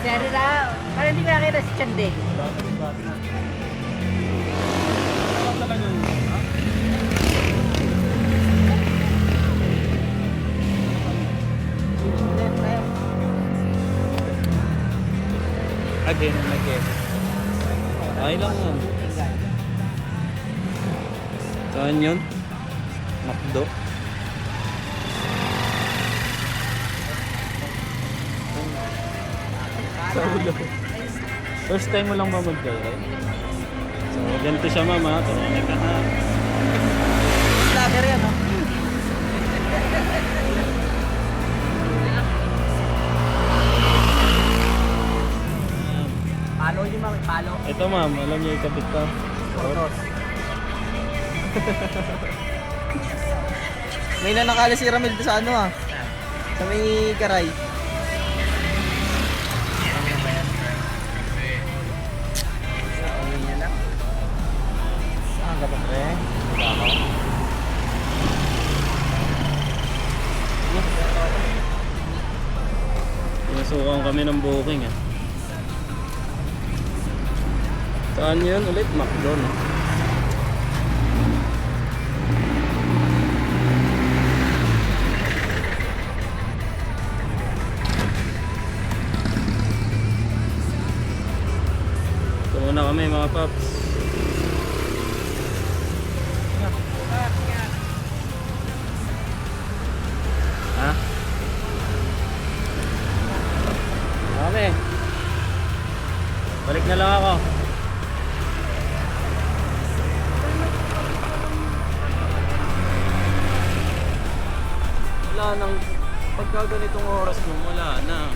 Dari na, parang hindi ko nakita si Chande. Again and again. Ay lang yan. Saan yun? Macdo. Sa ulo. First time mo lang ba mag-joyride? So, ganito siya mama. Tumanig ka ha. Vlogger yan, no? Palo yun, ma'am. Palo. Ito ma'am, alam niyo ikabit ka. Photos. May nanakala si Ramil sa ano ah. Sa may karay. Ah, gabang pre. Pinasukan kami ng booking ah. Saan yun ulit? Macdo no? Ito muna kami mga paps. Ha? Kami. Balik na lang ako. Wala nang pagka ganitong oras mo, wala na.